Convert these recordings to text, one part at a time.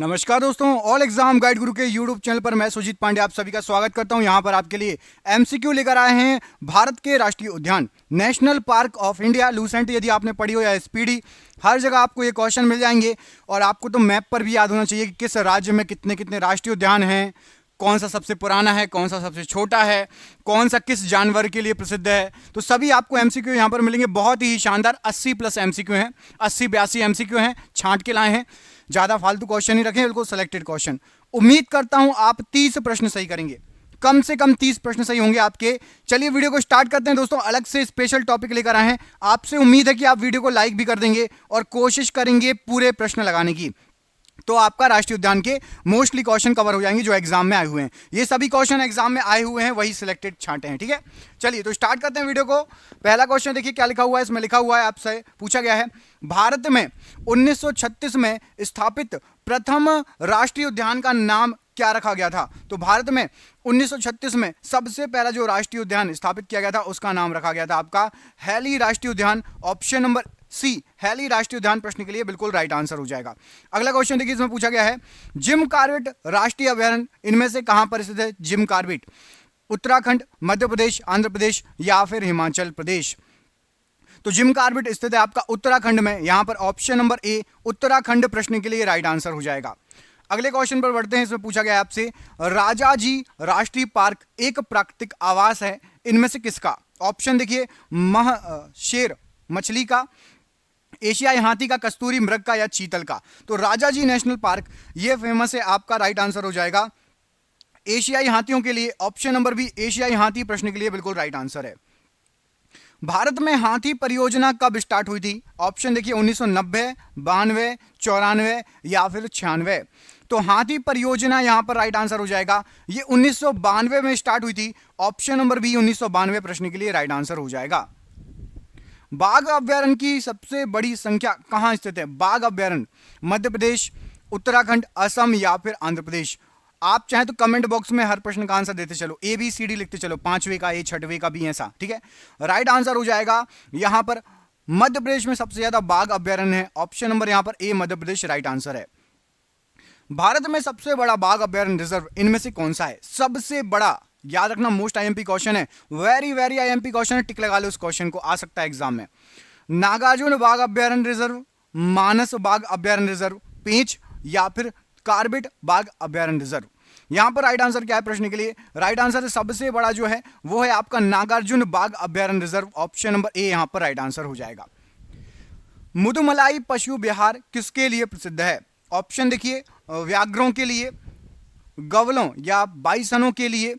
नमस्कार दोस्तों, all exam guide गुरु के यूट्यूब चैनल पर मैं सुजीत पांडे आप सभी का स्वागत करता हूं। यहां पर आपके लिए एमसीक्यू लेकर आए हैं भारत के राष्ट्रीय उद्यान national park of India Lucent. यदि आपने पढ़ी हो या स्पीडी, हर जगह आपको ये क्वेश्चन मिल जाएंगे। और आपको तो मैप पर भी याद होना चाहिए कि किस राज्य में कितने कितने राष्ट्रीय उद्यान हैं, कौन सा सबसे पुराना है, कौन सा सबसे छोटा है, कौन सा किस जानवर के लिए प्रसिद्ध है। तो सभी आपको एमसीक्यू यहां पर मिलेंगे। बहुत ही शानदार 80 प्लस एमसीक्यू हैं, 80-82 एमसीक्यू हैं, छांट के लाए हैं। ज्यादा फालतू क्वेश्चन ही रखें, बिल्कुल सिलेक्टेड क्वेश्चन। उम्मीद करता हूं आप 30 प्रश्न सही करेंगे, कम से कम 30 प्रश्न सही होंगे आपके। चलिए वीडियो को स्टार्ट करते हैं दोस्तों। अलग से स्पेशल टॉपिक लेकर आए हैं। आपसे उम्मीद है कि आप वीडियो को लाइक भी कर देंगे और कोशिश करेंगे पूरे प्रश्न लगाने की, तो आपका राष्ट्रीय उद्यान के मोस्टली क्वेश्चन कवर हो जाएंगे जो एग्जाम में आए हुए हैं। ये सभी क्वेश्चन एग्जाम में आए हुए हैं, वही सिलेक्टेड छांटे हैं, ठीक है। चलिए तो स्टार्ट करते हैं वीडियो को। पहला क्वेश्चन देखिए क्या लिखा हुआ है। इसमें लिखा हुआ है, आपसे पूछा गया है, भारत में 1936 में स्थापित प्रथम राष्ट्रीय उद्यान का नाम क्या रखा गया था। तो भारत में 1936 में सबसे पहला जो राष्ट्रीय उद्यान स्थापित किया गया था उसका नाम रखा गया था आपका हैली राष्ट्रीय उद्यान। ऑप्शन नंबर सी, हैली राष्ट्रीय उद्यान प्रश्न के लिए बिल्कुल राइट आंसर हो जाएगा। अगला क्वेश्चन देखिए, इसमें पूछा गया है, जिम कॉर्बेट राष्ट्रीय अभयारण्य इनमें से कहां पर स्थित है। जिम कॉर्बेट उत्तराखंड, मध्य प्रदेश, आंध्र प्रदेश या फिर हिमाचल प्रदेश। तो जिम कॉर्बेट स्थित है आपका उत्तराखंड में। यहां पर ऑप्शन नंबर ए उत्तराखंड प्रश्न के लिए राइट आंसर हो जाएगा। अगले क्वेश्चन पर बढ़ते हैं। इसमें पूछा गया है आपसे, राजाजी राष्ट्रीय पार्क एक प्राकृतिक आवास है, इनमें से किसका। ऑप्शन देखिए, शेर मछली का, एशियाई हाथी का, कस्तूरी मृग का या चीतल का। तो राजाजी नेशनल पार्क ये फेमस है, आपका राइट आंसर हो जाएगा एशियाई हाथियों के लिए। ऑप्शन नंबर बी एशियाई हाथी प्रश्न के लिए बिल्कुल राइट आंसर है। भारत में हाथी परियोजना कब स्टार्ट हुई थी। ऑप्शन देखिए, 1990, 92, 94 या फिर 96। तो हाथी परियोजना यहां पर राइट आंसर हो जाएगा। ये 1992 में स्टार्ट हुई थी। ऑप्शन नंबर बी 1992 प्रश्न के लिए राइट आंसर हो जाएगा। बाघ अभ्यारण्य की सबसे बड़ी संख्या कहां स्थित है। बाघ अभ्यारण्य मध्य प्रदेश, उत्तराखंड, असम या फिर आंध्र प्रदेश। आप चाहें तो कमेंट बॉक्स में हर प्रश्न का आंसर देते चलो, ए बी सी डी लिखते चलो, 5वें का, ए 6वें का भी, ऐसा, ठीक है। राइट आंसर हो जाएगा यहां पर मध्य प्रदेश में सबसे ज्यादा बाघ अभ्यारण्य है। ऑप्शन नंबर यहां पर ए मध्य प्रदेश राइट आंसर है। भारत में सबसे बड़ा बाघ अभ्यारण्य रिजर्व इनमें से कौन सा है। सबसे बड़ा, याद रखना, मोस्ट आईएमपी क्वेश्चन है, वेरी वेरी आईएमपी क्वेश्चन है, टिक लगा लो इस क्वेश्चन को, आ सकता है एग्जाम में। नागार्जुन बाघ अभ्यारण्य रिजर्व, मानस बाघ अभ्यारण्य रिजर्व, पेंच या फिर कॉर्बेट बाघ अभ्यारण्य रिजर्व। यहां पर राइट आंसर क्या है प्रश्न के लिए। राइट आंसर सबसे बड़ा जो है वो है आपका नागार्जुन बाघ अभ्यारण्य रिजर्व। ऑप्शन नंबर ए यहां पर राइट आंसर हो जाएगा। मुदुमलाई पशु विहार किसके लिए प्रसिद्ध है। ऑप्शन देखिए, व्याघ्रों के लिए, गवलों या बाइसनों के लिए,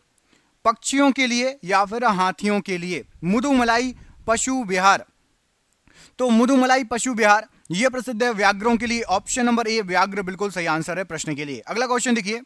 पक्षियों के लिए या फिर हाथियों के लिए। मुदुमलाई पशु विहार, तो मुदुमलाई पशु विहार यह प्रसिद्ध है व्याघ्रों के लिए। ऑप्शन नंबर ए व्याघ्र बिल्कुल सही आंसर है प्रश्न के लिए। अगला क्वेश्चन देखिए,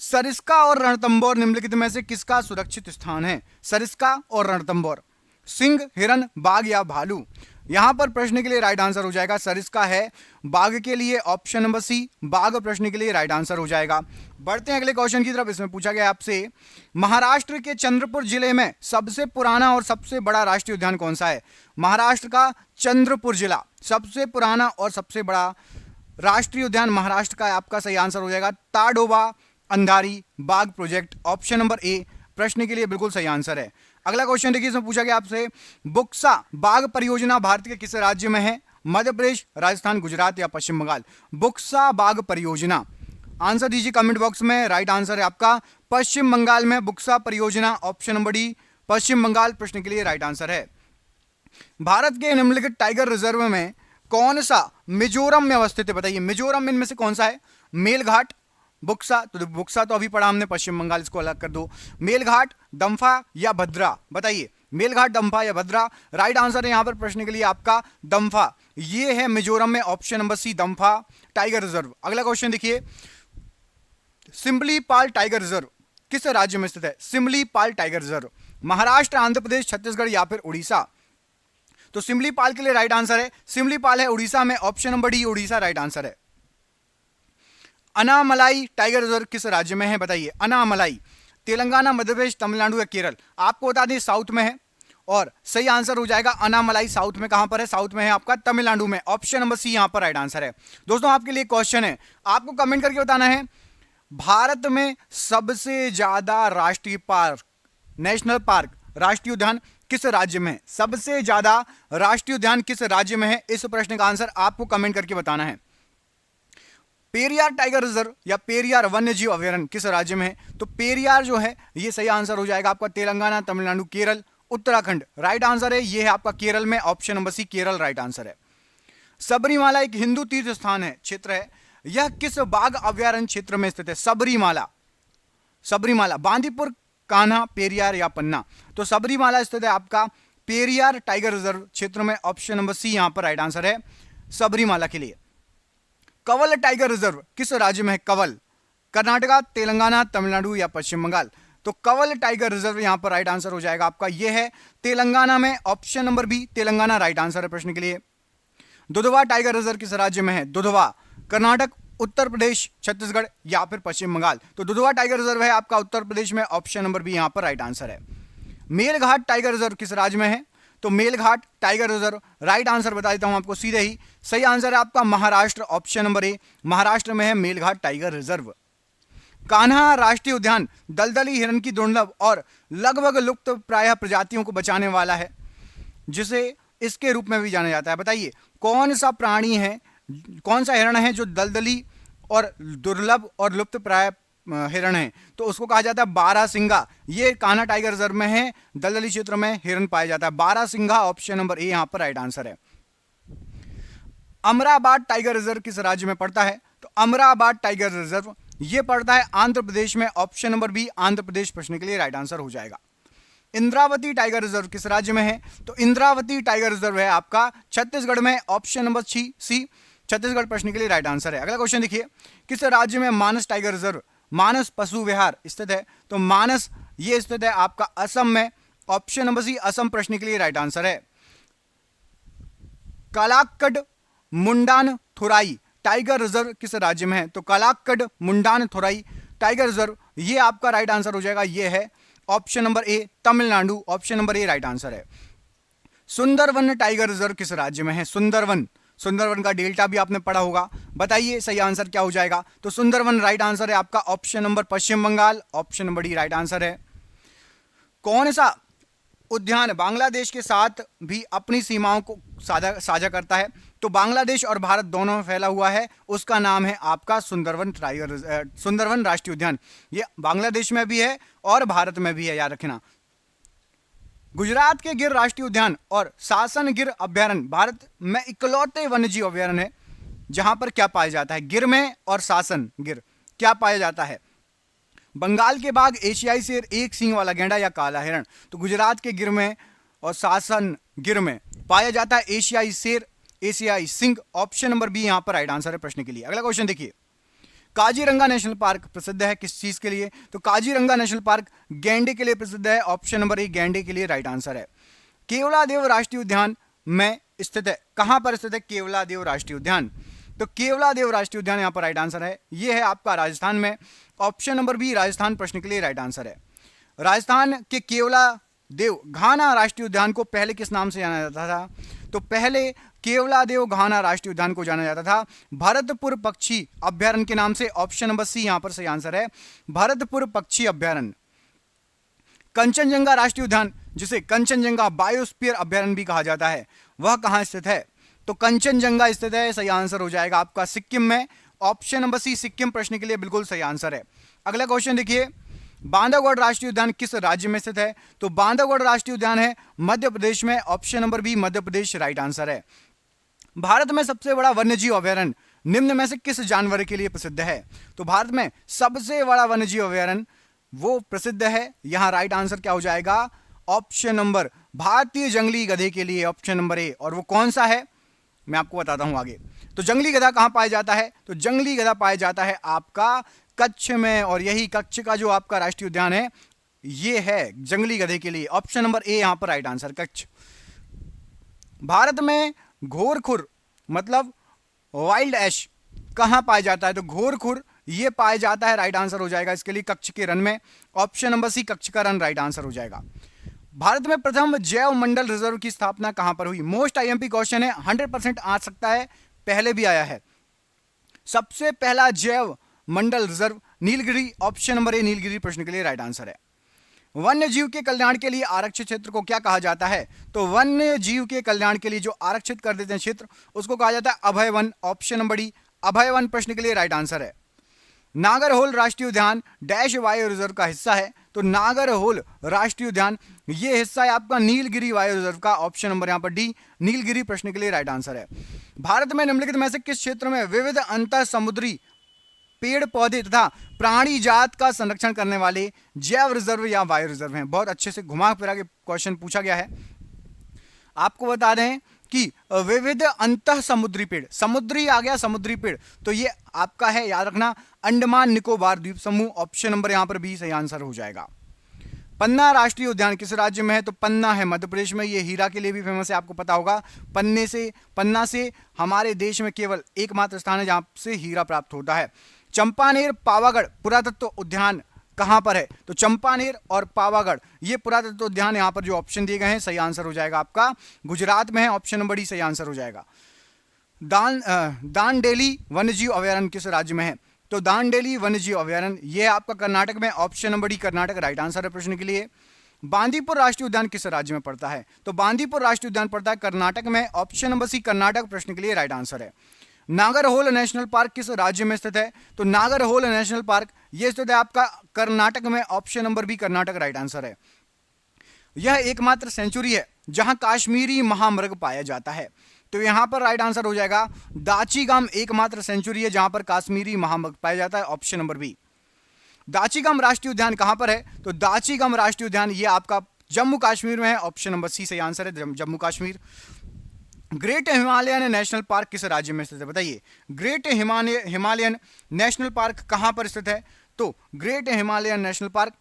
सरिस्का और रणथंभौर निम्नलिखित में से किसका सुरक्षित स्थान है। सरिस्का और रणथंभौर, सिंह, हिरन, बाघ या भालू। यहां पर प्रश्न के लिए राइट आंसर हो जाएगा सरिस्का है बाघ के लिए। ऑप्शन नंबर सी बाघ प्रश्न के लिए राइट आंसर हो जाएगा। बढ़ते हैं अगले क्वेश्चन की तरफ। इसमें पूछा गया आपसे, महाराष्ट्र के चंद्रपुर जिले में सबसे पुराना और सबसे बड़ा राष्ट्रीय उद्यान कौन सा है। महाराष्ट्र का चंद्रपुर जिला सबसे पुराना और सबसे बड़ा राष्ट्रीय उद्यान महाराष्ट्र का, आपका सही आंसर हो जाएगा ताडोबा अंधारी बाघ प्रोजेक्ट। ऑप्शन नंबर ए प्रश्न के लिए बिल्कुल सही आंसर है। अगला क्वेश्चन देखिए, इसमें पूछा गया आपसे, बुक्सा बाघ परियोजना भारत के किस राज्य में है। मध्य प्रदेश, राजस्थान, गुजरात या पश्चिम बंगाल। बुक्सा बाघ परियोजना, आंसर दीजिए कमेंट बॉक्स में। राइट आंसर है आपका पश्चिम बंगाल में बुक्सा परियोजना। ऑप्शन नंबर डी पश्चिम बंगाल प्रश्न के लिए राइट आंसर है। भारत के निम्नलिखित टाइगर रिजर्व में कौन सा मिजोरम में अवस्थित है, बताइए। मिजोरम में इनमें से कौन सा है। मेलघाट, बुक्सा, तो बुक्सा तो अभी पढ़ा हमने, पश्चिम बंगाल, इसको अलग कर दो। मेलघाट, दम्फा या भद्रा, बताइए। मेलघाट, दम्फा या भद्रा। राइट आंसर है यहां पर प्रश्न के लिए आपका दम्फा, ये है मिजोरम में। Option number C Dampa tiger reserve. अगला क्वेश्चन देखिए, सिमलीपाल टाइगर रिजर्व किस राज्य में स्थित है। सिमलीपाल टाइगर रिजर्व महाराष्ट्र, आंध्र प्रदेश, छत्तीसगढ़ या फिर उड़ीसा। तो सिमलीपाल के लिए राइट आंसर है, सिमलीपाल है उड़ीसा में। Option number D Orissa right answer है। अनामलाई टाइगर रिजर्व किस राज्य में है, बताइए। अनामलाई तेलंगाना, मध्य प्रदेश, तमिलनाडु या केरल। आपको बता दें साउथ में है। और सही आंसर हो जाएगा अनामलाई। साउथ में कहां पर है? साउथ में है आपका तमिलनाडु में। ऑप्शन नंबर सी यहां पर राइट आंसर है। दोस्तों आपके लिए क्वेश्चन है, आपको कमेंट करके बताना है भारत में सबसे ज्यादा राष्ट्रीय पार्क, नेशनल पार्क, राष्ट्रीय उद्यान किस राज्य में है? सबसे ज्यादा राष्ट्रीय उद्यान किस राज्य में है? इस प्रश्न का आंसर आपको कमेंट करके बताना है। पेरियार टाइगर रिजर्व या पेरियार वन्य जीव अभ्यारण्य किस राज्य में है? तो पेरियार जो है ये सही आंसर हो जाएगा आपका तेलंगाना, तमिलनाडु, केरल, उत्तराखंड। राइट आंसर है ये है आपका केरल में। Option number C Kerala right answer है। सबरीमाला एक हिंदू तीर्थ स्थान है, क्षेत्र है, यह किस बाघ अभ्यारण्य क्षेत्र में स्थित है? सबरीमाला, सबरीमाला बांदीपुर, कान्हा, पेरियार या पन्ना? तो सबरीमाला स्थित है आपका पेरियार टाइगर रिजर्व क्षेत्र में। ऑप्शन नंबर सी यहां पर राइट आंसर है सबरीमाला के लिए। कंवल टाइगर रिजर्व किस राज्य में है? कंवल कर्नाटका, तेलंगाना, तमिलनाडु या पश्चिम बंगाल? तो कंवल टाइगर रिजर्व यहां पर राइट आंसर हो जाएगा आपका, यह है तेलंगाना में। Option number B Telangana right answer है प्रश्न के लिए। दुधवा टाइगर रिजर्व किस राज्य में है? दुधवा कर्नाटक, उत्तर प्रदेश, छत्तीसगढ़ या फिर पश्चिम बंगाल? तो दुधवा टाइगर रिजर्व है आपका उत्तर प्रदेश में। ऑप्शन नंबर बी यहां पर राइट आंसर है। मेलघाट टाइगर रिजर्व किस राज्य में है? तो Melghat tiger reserve right answer बता देता हूं आपको सीधे ही, सही आंसर है आपका महाराष्ट्र। ऑप्शन नंबर ए महाराष्ट्र में है मेलघाट टाइगर रिजर्व। कान्हा राष्ट्रीय उद्यान दलदली हिरण की दुर्लभ और लगभग लुप्त प्रायः प्रजातियों को बचाने वाला है, जिसे इसके रूप में भी जाना जाता है। बताइए कौन सा प्राणी है, कौन सा हिरण है जो दलदली और दुर्लभ और लुप्त प्राय हिरण है? तो उसको कहा जाता है बारहसिंगा। ये कान्हा टाइगर रिजर्व में है, दलदली क्षेत्र में हिरण पाया जाता है बारहसिंगा। ऑप्शन नंबर ए यहां पर राइट आंसर है। अमराबाद टाइगर रिजर्व किस राज्य में पड़ता है? तो अमराबाद टाइगर रिजर्व ये पड़ता है आंध्र प्रदेश में। Option number B Andhra Pradesh प्रश्न के लिए राइट आंसर हो जाएगा। इंद्रावती टाइगर रिजर्व किस राज्य में है? तो इंद्रावती टाइगर रिजर्व है आपका छत्तीसगढ़ में। ऑप्शन नंबर सी छत्तीसगढ़ प्रश्न के लिए राइट आंसर है। अगला क्वेश्चन देखिए, किस राज्य में मानस टाइगर रिजर्व, मानस पशु विहार स्थित है? तो मानस ये स्थित है आपका असम में। ऑप्शन नंबर सी असम प्रश्न के लिए राइट आंसर है। कालाक्कड मुंडान थोराई टाइगर रिजर्व किस राज्य में है? तो कालाक्कड मुंडान थोराई टाइगर रिजर्व ये आपका राइट आंसर हो जाएगा, ये है ऑप्शन नंबर ए तमिलनाडु। ऑप्शन नंबर ए राइट आंसर है। सुंदरवन टाइगर रिजर्व किस राज्य में है? सुंदरवन, सुंदरवन का डेल्टा भी आपने पढ़ा होगा। बताइए सही आंसर क्या हो जाएगा? तो सुंदरवन राइट आंसर है आपका। Option number Paschim Bengal. Option number D right answer है। कौन सा उद्यान बांग्लादेश के साथ भी अपनी सीमाओं को साझा करता है? तो बांग्लादेश और भारत दोनों में फैला हुआ है, उसका नाम है आपका सुंदरवन टाइगर, सुंदरवन राष्ट्रीय उद्यान। ये बांग्लादेश में भी है और भारत में भी है, याद रखना। गुजरात के गिर राष्ट्रीय उद्यान और सासन गिर अभ्यारण्य भारत में इकलौते वन्यजीव अभ्यारण्य है जहां पर क्या पाया जाता है? गिर में और सासन गिर क्या पाया जाता है? बंगाल के बाघ, एशियाई शेर, एक सींग वाला गेंडा या काला हिरण? तो गुजरात के गिर में और सासन गिर में पाया जाता है एशियाई शेर, एशियाई सिंह। ऑप्शन नंबर बी यहां पर राइट आंसर है प्रश्न के लिए। अगला क्वेश्चन देखिए, काजीरंगा नेशनल पार्क प्रसिद्ध है किस चीज के लिए? तो काजीरंगा नेशनल पार्क गैंडे के लिए प्रसिद्ध है। ऑप्शन नंबर ए गैंडे के लिए राइट आंसर है। केवलादेव राष्ट्रीय उद्यान में स्थित है, कहां पर स्थित है केवलादेव राष्ट्रीय उद्यान? तो केवलादेव राष्ट्रीय उद्यान यहां पर राइट आंसर है, यह है आपका राजस्थान में। ऑप्शन नंबर बी राजस्थान प्रश्न के लिए राइट आंसर है। राजस्थान के केवलादेव घाना राष्ट्रीय उद्यान को पहले किस नाम से जाना जाता था? तो पहले केवलादेव घाना राष्ट्रीय उद्यान को जाना जाता था भरतपुर पक्षी अभ्यारण्य के नाम से। ऑप्शन नंबर सी यहां पर सही आंसर है, भरतपुर पक्षी अभ्यारण्य। कंचनजंगा राष्ट्रीय उद्यान, जिसे कंचनजंगा बायोस्फीयर अभ्यारण्य भी कहा जाता है, वह कहां स्थित है? तो कंचनजंगा स्थित है, सही आंसर हो जाएगा आपका सिक्किम में। ऑप्शन नंबर सी सिक्किम प्रश्न के लिए बिल्कुल सही आंसर है। अगला क्वेश्चन देखिए, बांधवगढ़ राष्ट्रीय उद्यान किस राज्य में स्थित है? तो बांधवगढ़ राष्ट्रीय उद्यान है मध्य प्रदेश में। Option number B Madhya Pradesh right answer है। भारत में सबसे बड़ा वन्यजीव अभ्यारण्य निम्न में से किस जानवर के लिए प्रसिद्ध है? तो भारत में सबसे बड़ा वन्यजीव अभ्यारण्य वो प्रसिद्ध है, यहां राइट आंसर क्या हो जाएगा? ऑप्शन नंबर भारतीय जंगली गधे के लिए, ऑप्शन नंबर ए। और वो कौन सा है मैं आपको बताता हूं आगे। तो जंगली गधा कहां पाया जाता है? तो जंगली गधा पाया जाता है आपका कच्छ में, और यही कच्छ का जो आपका राष्ट्रीय उद्यान है ये है जंगली गधे के लिए। ऑप्शन नंबर ए यहां पर राइट आंसर कच्छ। भारत में घोरखुर मतलब वाइल्ड एश कहां पाया जाता है? तो घोरखुर ये पाया जाता है, राइट आंसर हो जाएगा इसके लिए कच्छ के रन में। ऑप्शन नंबर सी कच्छ का रन राइट आंसर हो जाएगा। भारत में प्रथम जैव मंडल रिजर्व की स्थापना कहां पर हुई? मोस्ट आईएमपी क्वेश्चन है, 100% आ सकता है, पहले भी आया है। सबसे पहला जैव मंडल reserve Nilgiri, option number A Nilgiri प्रश्न के लिए राइट आंसर है। वन्य जीव के कल्याण के लिए आरक्षित क्षेत्र को क्या कहा जाता है? तो वन्य जीव के कल्याण के लिए जो आरक्षित कर देते हैं क्षेत्र, उसको कहा जाता है अभय वन, ऑप्शन नंबर डी अभय वन प्रश्न के लिए राइट आंसर है। नागरहोल राष्ट्रीय उद्यान डैश वायु रिजर्व का हिस्सा है? तो नागरहोल राष्ट्रीय उद्यान ये हिस्सा है आपका नीलगिरी वायु रिजर्व का, ऑप्शन नंबर यहां पर डी नीलगिरी प्रश्न के लिए राइट आंसर है। भारत में निम्नलिखित में से किस क्षेत्र में विविध अंतर समुद्री पेड़ पौधे तथा प्राणी जात का संरक्षण करने वाले जैव रिजर्व या वायु रिजर्व हैं? बहुत अच्छे से घुमा फिरा के क्वेश्चन पूछा गया है। आपको बता दें कि विविध अंतः समुद्री पेड़, समुद्री आ गया, समुद्री पेड़ तो ये आपका है, याद रखना, अंडमान निकोबार द्वीप समूह, ऑप्शन नंबर यहां पर बी सही आंसर हो जाएगा। पन्ना राष्ट्रीय उद्यान किस राज्य में है? तो पन्ना है मध्य प्रदेश में, ये हीरा के लिए भी फेमस है, आपको पता होगा। पन्ना से हमारे देश में केवल एकमात्र स्थान है जहां से हीरा प्राप्त होता है। चंपानेर पावागढ़ पुरातत्व उद्यान कहां पर है? तो चंपानेर और पावागढ़ ये पुरातत्व उद्यान यहां पर जो ऑप्शन दिए गए हैं सही आंसर हो जाएगा आपका, गुजरात में है, ऑप्शन नंबर डी सही आंसर हो जाएगा। दांडेली वन्यजीव अभयारण्य किस राज्य में है? तो दांडेली वन्यजीव अभयारण्य ये आपका कर्नाटक में, option number D Karnataka right answer है प्रश्न के लिए। बांदीपुर राष्ट्रीय उद्यान किस राज्य में पड़ता है? तो बांदीपुर राष्ट्रीय उद्यान पड़ता है कर्नाटक में, ऑप्शन नंबर सी कर्नाटक प्रश्न के लिए राइट आंसर है। नागरहोल नेशनल पार्क किस राज्य में स्थित है? तो नागरहोल नेशनल पार्क ये स्थित है आपका कर्नाटक में, option number B Karnataka right answer है। यह एकमात्र सेंचुरी है जहां काश्मीरी महामृग पाया जाता है, तो यहां पर राइट आंसर हो जाएगा दाचीगाम एकमात्र सेंचुरी है जहां पर काश्मीरी महामृग पाया जाता है, ऑप्शन नंबर बी। दाचीगाम राष्ट्रीय उद्यान कहां पर है? तो दाचीगाम राष्ट्रीय उद्यान ये आपका जम्मू कश्मीर में है, ऑप्शन नंबर सी सही आंसर है, Jammu Kashmir. Great Himalayan national park किस राज्य में स्थित है? बताइए, ग्रेट हिमालयन नेशनल पार्क कहां पर स्थित है? तो great Himalayan national park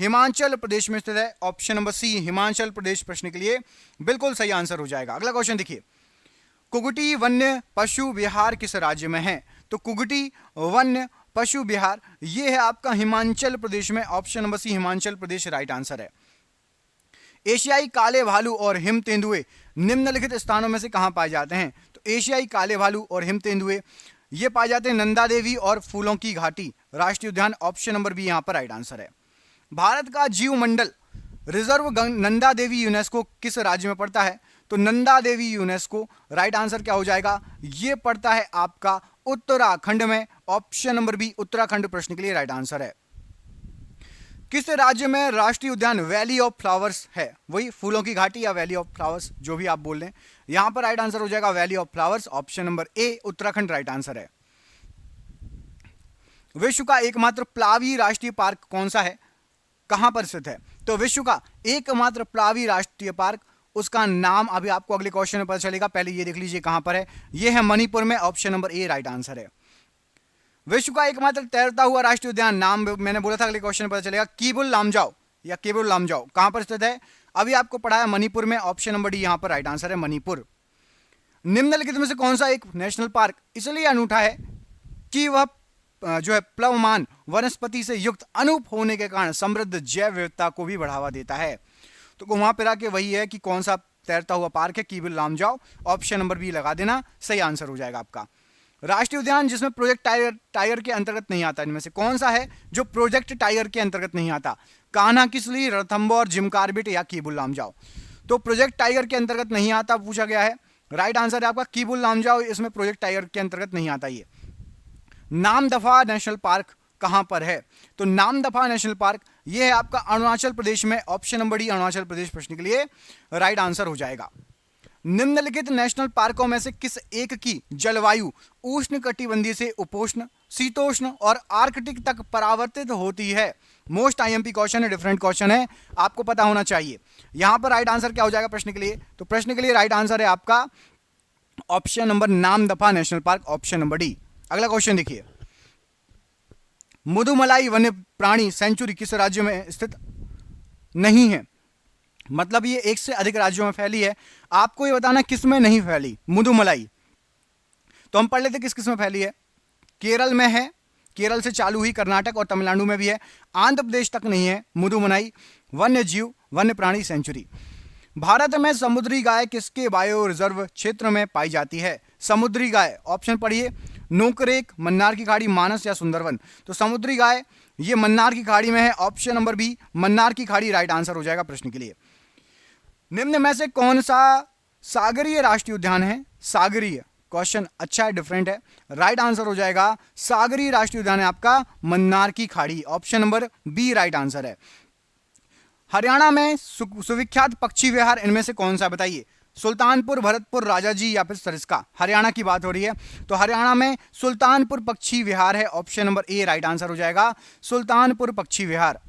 Himachal Pradesh में स्थित है, option number C Himachal Pradesh प्रश्न के लिए बिल्कुल सही आंसर हो जाएगा। अगला क्वेश्चन देखिए, कुगटी वन्य पशु विहार किस राज्य में है? तो कुगटी वन्य पशु विहार ये है आपका हिमाचल प्रदेश में, ऑप्शन नंबर सी हिमाचल प्रदेश राइट आंसर है। एशियाई काले भालू और हिम तेंदुए निम्नलिखित स्थानों में से कहां पाए जाते हैं? तो एशियाई काले भालू और हिम तेंदुए ये पाए जाते हैं नंदा देवी और फूलों की घाटी राष्ट्रीय उद्यान, ऑप्शन नंबर बी यहां पर राइट आंसर है। भारत का जीव मंडल रिजर्व नंदा देवी यूनेस्को किस राज्य में पड़ता है? तो Nanda Devi UNESCO right answer क्या हो जाएगा? ये पड़ता है आपका उत्तराखंड में, ऑप्शन नंबर बी उत्तराखंड प्रश्न के लिए राइट आंसर है। किस राज्य में राष्ट्रीय उद्यान वैली ऑफ फ्लावर्स है? वही फूलों की घाटी या वैली ऑफ फ्लावर्स जो भी आप बोल रहे हैं, यहां पर राइट आंसर हो जाएगा valley of flowers, option number A Uttarakhand right answer है। विश्व का एकमात्र प्लावी राष्ट्रीय पार्क कौन सा है? कहां पर स्थित है? तो विश्व का एकमात्र प्लावी राष्ट्रीय पार्क, उसका नाम अभी आपको अगले क्वेश्चन में पता चलेगा, पहले ये देख लीजिए कहां पर है। यह है मणिपुर में, ऑप्शन नंबर ए राइट आंसर है। विश्व का एकमात्र तैरता हुआ राष्ट्रीय उद्यान, नाम मैंने बोला था अगले क्वेश्चन में पता चलेगा, कीबुल लामजाओ या केबुल लामजाओ कहां पर स्थित है? अभी आपको पढ़ाया मणिपुर में, ऑप्शन नंबर डी यहां पर राइट आंसर है मणिपुर। निम्नलिखित में से कौन सा एक नेशनल पार्क इसलिए अनूठा है कि वह जो है प्लवमान वनस्पति से युक्त अनूप होने के कारण समृद्ध जैव विविधता को भी बढ़ावा देता है? तो वहां पर आके वही है कि कौन सा तैरता हुआ पार्क है, Keibul Lamjao, option number B लगा देना, सही आंसर हो जाएगा आपका। राष्ट्रीय उद्यान जिसमें प्रोजेक्ट टाइगर के अंतर्गत नहीं आता, इनमें से कौन सा है जो प्रोजेक्ट टाइगर के अंतर्गत नहीं आता? कान्हा किसली, रणथंभौर, जिम कार्बेट या कीबुल लामजाओ? तो प्रोजेक्ट टाइगर के अंतर्गत नहीं आता पूछा गया है, राइट आंसर है आपका कीबुल लामजाओ, इसमें प्रोजेक्ट टाइगर के अंतर्गत नहीं आता। ये नामदफा नेशनल पार्क कहां पर है? तो नामदफा नेशनल पार्क यह है आपका अरुणाचल प्रदेश में, option number D Arunachal Pradesh प्रश्न के लिए राइट आंसर हो जाएगा। निम्नलिखित नेशनल पार्कों में से किस एक की जलवायु उष्ण कटिबंधीय से उपोष्ण, शीतोष्ण और आर्कटिक तक परावर्तित होती है? मोस्ट आईएमपी क्वेश्चन है, डिफरेंट क्वेश्चन है, आपको पता होना चाहिए। यहां पर राइट आंसर क्या हो जाएगा प्रश्न के लिए? तो प्रश्न के लिए राइट आंसर है आपका option number Namdapha national park, option number D. अगला क्वेश्चन देखिए, मुदुमलाई वन्य प्राणी सेंचुरी किस राज्य में स्थित नहीं है? मतलब ये एक से अधिक राज्यों में फैली है, आपको ये बताना किस में नहीं फैली मुदुमलाई। तो हम पढ़ लेते किस किस में फैली है। केरल में है, केरल से चालू हुई, कर्नाटक और तमिलनाडु में भी है, आंध्र प्रदेश तक नहीं है। मुदुमलाई वन्य जीव वन्य प्राणी सेंचुरी। भारत में समुद्री गाय किसके बायो रिजर्व क्षेत्र में पाई जाती है? समुद्री गाय, ऑप्शन पढ़िए, नोकरेक, मन्नार की खाड़ी, मानस या सुंदरवन। तो समुद्री गाय ये मन्नार की खाड़ी में है, ऑप्शन नंबर बी मन्नार की खाड़ी राइट आंसर हो जाएगा प्रश्न के लिए। निम्न में से कौन सा सागरीय राष्ट्रीय उद्यान है? सागरीय, क्वेश्चन अच्छा है, डिफरेंट है, राइट आंसर हो जाएगा सागरीय राष्ट्रीय उद्यान है आपका मन्नार की खाड़ी, option number B right answer है। हरियाणा में सुविख्यात पक्षी विहार इनमें से कौन सा बताइए? सुल्तानपुर, भरतपुर, राजाजी या फिर सरिस्का। हरियाणा की बात हो रही है तो हरियाणा में सुल्तानपुर पक्षी विहार है, ऑप्शन नंबर ए राइट आंसर हो जाएगा सुल्तानपुर पक्षी विहार।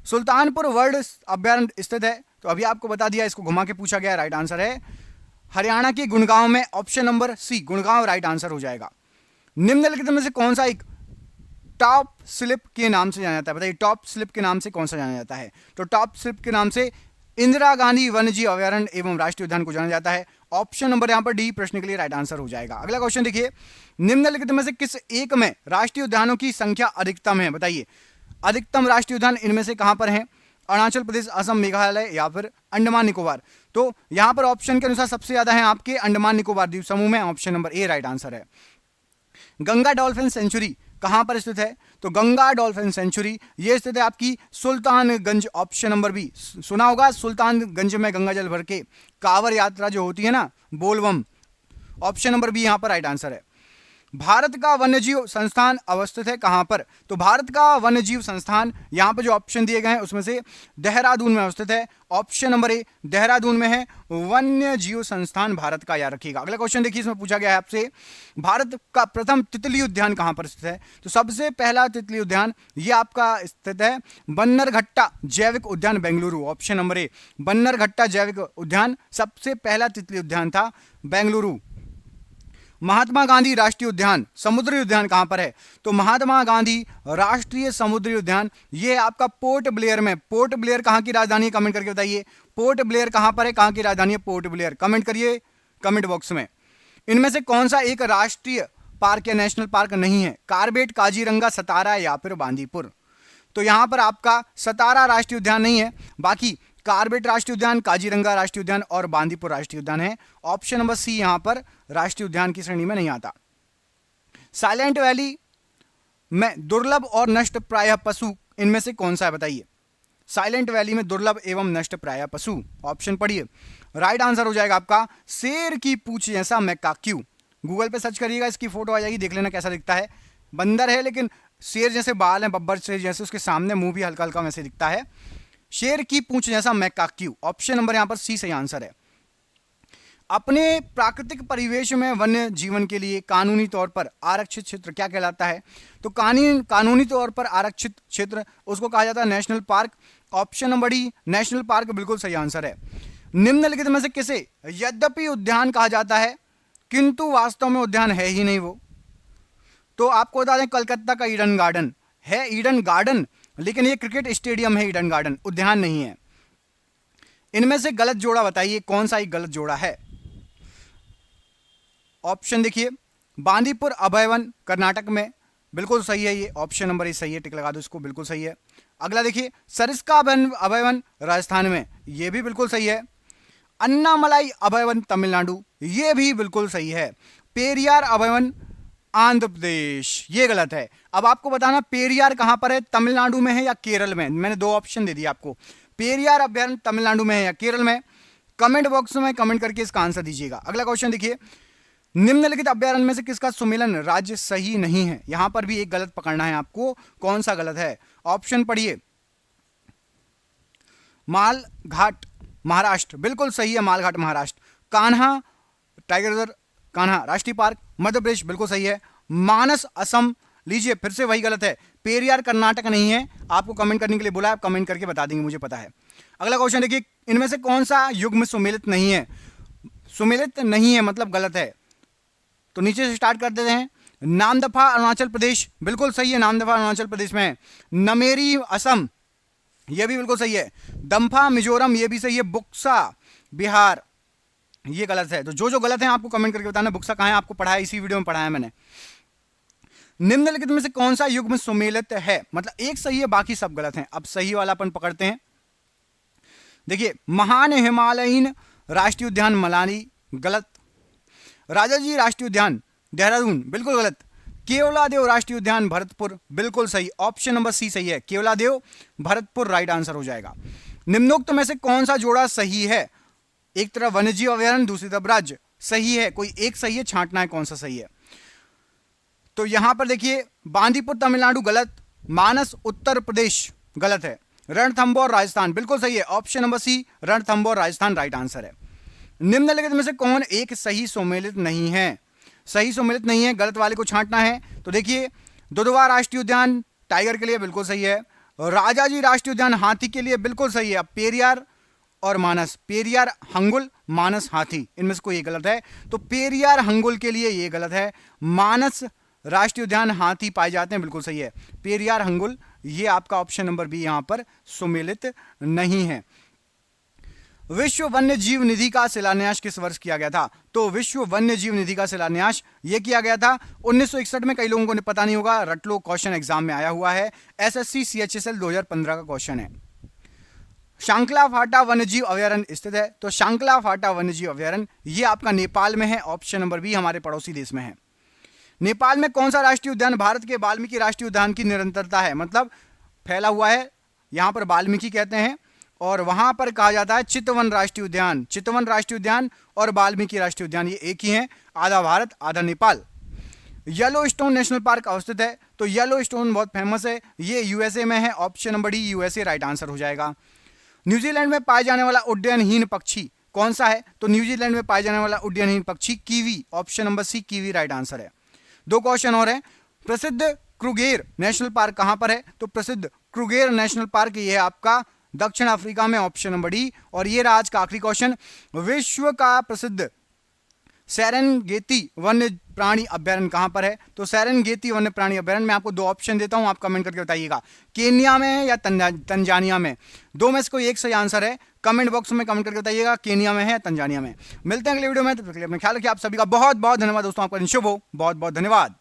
सुल्तानपुर वर्ल्ड अभ्यारण्य स्थित है, तो अभी आपको बता दिया, इसको घुमा के पूछा गया, राइट आंसर है हरियाणा के गुड़गांव में, option number C Gurgaon right answer हो जाएगा। निम्नलिखित में से कौन सा एक टॉप स्लिप के नाम से जाना जाता है? बताइए टॉप स्लिप के नाम से कौन सा जाना जाता है? तो टॉप स्लिप के नाम से इंदिरा गांधी वन्यजीव अभ्यारण्य एवं राष्ट्रीय उद्यान को जाना जाता है, ऑप्शन नंबर यहां पर डी प्रश्न के लिए राइट आंसर हो जाएगा। अगला क्वेश्चन देखिए, निम्नलिखित में से किस एक में राष्ट्रीय उद्यानों की संख्या अधिकतम है? बताइए अधिकतम राष्ट्रीय उद्यान इनमें से कहां पर है? अरुणाचल प्रदेश, असम, मेघालय या फिर अंडमान निकोबार। तो यहां पर ऑप्शन के अनुसार सबसे ज्यादा है आपके अंडमान निकोबार द्वीप समूह में, ऑप्शन नंबर ए राइट आंसर है। गंगा डॉल्फिन सेंचुरी कहां पर स्थित है? तो गंगा डॉल्फिन सेंचुरी ये स्थित है आपकी सुल्तानगंज, ऑप्शन नंबर बी। सुना होगा सुल्तानगंज में गंगा जल भर के कांवड़ यात्रा जो होती है ना, बोलबम, ऑप्शन नंबर बी यहां पर राइट आंसर है। भारत का वन्यजीव संस्थान अवस्थित है कहां पर? तो भारत का वन्यजीव संस्थान यहां पर जो ऑप्शन दिए गए हैं उसमें से देहरादून में अवस्थित है, ऑप्शन नंबर ए देहरादून में है वन्य जीव संस्थान भारत का, याद रखिएगा। अगला क्वेश्चन देखिए, इसमें पूछा गया है आपसे भारत का प्रथम तितली उद्यान कहां पर स्थित है? तो सबसे पहला तितली उद्यान ये आपका स्थित है बन्नरघट्टा जैविक उद्यान बेंगलुरु, ऑप्शन नंबर ए बन्नरघट्टा जैविक उद्यान सबसे पहला तितली उद्यान था बेंगलुरु। महात्मा गांधी राष्ट्रीय उद्यान समुद्री उद्यान कहां पर है? तो महात्मा गांधी राष्ट्रीय समुद्री उद्यान ये आपका पोर्ट ब्लेयर में। पोर्ट ब्लेयर कहां की राजधानी है? कमेंट करके बताइए पोर्ट ब्लेयर कहां पर है, कहां की राजधानी है पोर्ट ब्लेयर, कमेंट करिए कमेंट बॉक्स में। इनमें से कौन सा एक राष्ट्रीय पार्क या नेशनल पार्क नहीं है? कार्बेट, काजीरंगा, सतारा या फिर बांदीपुर। तो यहां पर आपका सतारा राष्ट्रीय उद्यान नहीं है, बाकी कार्बेट राष्ट्रीय उद्यान, काजीरंगा राष्ट्रीय उद्यान और बांदीपुर राष्ट्रीय उद्यान है, ऑप्शन नंबर सी यहां पर राष्ट्रीय उद्यान की श्रेणी में नहीं आता। साइलेंट वैली में दुर्लभ और नष्ट प्रायः पशु इनमें से कौन सा है? बताइए साइलेंट वैली में दुर्लभ एवं नष्ट प्रायः पशु, ऑप्शन पढ़िए, राइट आंसर हो जाएगा आपका शेर की पूंछ जैसा मैकाक्यू। गूगल पे सर्च करिएगा, इसकी फोटो आ जाएगी, देख लेना कैसा दिखता है। बंदर है लेकिन शेर जैसे बाल हैं, बब्बर शेर जैसे, उसके सामने मुंह भी हल्का हल्का वैसे दिखता है, शेर की पूंछ जैसा मैकाक्यू, ऑप्शन नंबर यहां पर सी सही आंसर है। अपने प्राकृतिक परिवेश में वन्य जीवन के लिए कानूनी तौर पर आरक्षित क्षेत्र क्या कहलाता है? तो कानूनी तौर पर आरक्षित क्षेत्र उसको कहा जाता है national park, option number D national park बिल्कुल सही आंसर है। निम्नलिखित में से किसे यद्यपि उद्यान कहा जाता है किंतु वास्तव में उद्यान है ही नहीं वो? तो आपको बता दें कलकत्ता का ईडन गार्डन है, ईडन गार्डन, लेकिन ये क्रिकेट स्टेडियम है, ईडन गार्डन उद्यान नहीं है। इनमें से गलत जोड़ा बताइए कौन सा एक गलत जोड़ा है? ऑप्शन देखिए, बांदीपुर अभयवन कर्नाटक में बिल्कुल सही है, ये ऑप्शन नंबर ए सही है, टिक लगा दो इसको, बिल्कुल सही है। अगला देखिए, सरिस्का अभयवन राजस्थान में, ये भी बिल्कुल सही है। अन्नामलाई अभयवन तमिलनाडु, ये भी बिल्कुल सही है। पेरियार अभयवन आंध्र प्रदेश, ये गलत है। अब आपको बताना पेरियार कहां पर है, तमिलनाडु में है या केरल में? मैंने दो ऑप्शन दे दिया आपको, पेरियार अभयारण्य तमिलनाडु में है या केरल में, कमेंट बॉक्स में कमेंट करके इसका आंसर दीजिएगा। अगला क्वेश्चन देखिए, निम्नलिखित अभ्यारण्य में से किसका सुमेलन राज्य सही नहीं है? यहां पर भी एक गलत पकड़ना है आपको, कौन सा गलत है? ऑप्शन पढ़िए, मालघाट महाराष्ट्र, बिल्कुल सही है मालघाट महाराष्ट्र। कान्हा टाइगर रिजर्व कान्हा राष्ट्रीय पार्क मध्य प्रदेश, बिल्कुल सही है। मानस असम, लीजिए फिर से वही गलत है। पेरियार कर्नाटक नहीं है, आपको कमेंट करने के लिए बोला, आप कमेंट करके बता देंगे, मुझे पता है। अगला क्वेश्चन देखिए, इनमें से कौन सा युग्म सुमेलित नहीं है? सुमेलित नहीं है मतलब गलत है, तो नीचे से स्टार्ट कर देते हैं। नामदफा अरुणाचल प्रदेश, बिल्कुल सही है, नामदफा अरुणाचल प्रदेश में है। नमेरी असम, यह भी बिल्कुल सही है। दम्फा मिजोरम, यह भी सही है। बुक्सा बिहार, ये गलत है। तो जो जो गलत है आपको कमेंट करके बताना। बुक्सा कहाँ है, आपको पढ़ाया, इसी वीडियो में पढ़ाया मैंने। निम्नलिखित में से कौन सा युग्म सुमेलित है? मतलब एक सही है, बाकी सब गलत हैं। अब सही वाला अपन पकड़ते हैं। देखिए, महान हिमालयीन राष्ट्रीय उद्यान मनाली, गलत। राजाजी राष्ट्रीय उद्यान देहरादून, बिल्कुल गलत। केवलादेव राष्ट्रीय उद्यान भरतपुर, बिल्कुल सही। ऑप्शन नंबर सी सही है, केवलादेव भरतपुर राइट आंसर हो जाएगा। निम्नोक्त में से कौन सा जोड़ा सही है? एक तरफ वन्यजीव अभयारण्य, दूसरी तरफ राज्य। सही है, कोई एक सही है, छांटना है कौन सा सही है। तो यहां पर देखिए, बांदीपुर तमिलनाडु गलत, मानस उत्तर प्रदेश गलत है, रणथंबोर राजस्थान बिल्कुल सही है। Option number C Ranthambore Rajasthan right answer है। निम्नलिखित में से कौन एक सही सुमेलित नहीं है? सही सुमेलित नहीं है, गलत वाले को छांटना है। तो देखिए, दुधवा राष्ट्रीय उद्यान टाइगर के लिए बिल्कुल सही है, राजाजी राष्ट्रीय उद्यान हाथी के लिए बिल्कुल सही है। अब पेरियार और मानस, पेरियार हंगुल, मानस हाथी, इनमें से कोई एक गलत है। तो पेरियार हंगुल के लिए ये गलत है, मानस राष्ट्रीय उद्यान हाथी पाए जाते हैं, बिल्कुल सही है। पेरियार हंगुल, ये आपका ऑप्शन नंबर बी यहां पर सुमेलित नहीं है। विश्व वन्य जीव निधि का शिलान्यास किस वर्ष किया गया था? तो विश्व वन्य जीव निधि का शिलान्यास ये किया गया था 1961 में। कई लोगों को पता नहीं होगा, रट लो, क्वेश्चन एग्जाम में आया हुआ है। एसएससी सीएचएसएल 2015 का क्वेश्चन है। शांकला फाटा वन्यजीव अभयारण्य स्थित है, तो शांकला फाटा वन्यजीव अभयारण्य ये आपका नेपाल में है। ऑप्शन नंबर बी हमारे पड़ोसी देश में है। नेपाल में कौन सा राष्ट्रीय उद्यान भारत के वाल्मीकि राष्ट्रीय उद्यान की निरंतरता है? मतलब फैला हुआ है, यहां पर वाल्मीकि कहते हैं, और वहां पर कहा जाता है चितवन राष्ट्रीय उद्यान। चितवन राष्ट्रीय उद्यान और वाल्मीकि राष्ट्रीय उद्यान ये एक ही है, आधा भारत आधा Nepal. Yellow stone national park अवस्थित है, तो येलो स्टोन बहुत फेमस है, ये यूएसए में है। Option number D USA right answer हो जाएगा। न्यूजीलैंड में पाए जाने वाला उड्डयनहीन पक्षी कौन सा है? तो न्यूजीलैंड में पाए जाने वाला उड्डयनहीन पक्षी kiwi, option number C kiwi right answer है। दो क्वेश्चन और हैं। प्रसिद्ध क्रुगेर नेशनल पार्क कहां पर है? तो प्रसिद्ध क्रुगेर नेशनल पार्क ये है आपका दक्षिण अफ्रीका में, ऑप्शन नंबर डी। और ये रहा आज का आखिरी क्वेश्चन, विश्व का प्रसिद्ध सेरेनगेती वन्य प्राणी अभ्यारण्य कहां पर है? तो सेरेनगेती वन्य प्राणी अभ्यारण्य, मैं आपको दो ऑप्शन देता हूं, आप कमेंट करके बताइएगा, केन्या में है या तंजानिया में। दो में से कोई एक सही आंसर है, कमेंट बॉक्स में कमेंट करके बताइएगा, केन्या में है या तंजानिया में। मिलते हैं अगले वीडियो में, तो अपना ख्याल रखिए। आप सभी का बहुत बहुत धन्यवाद दोस्तों, आपका दिन शुभ हो, बहुत बहुत धन्यवाद।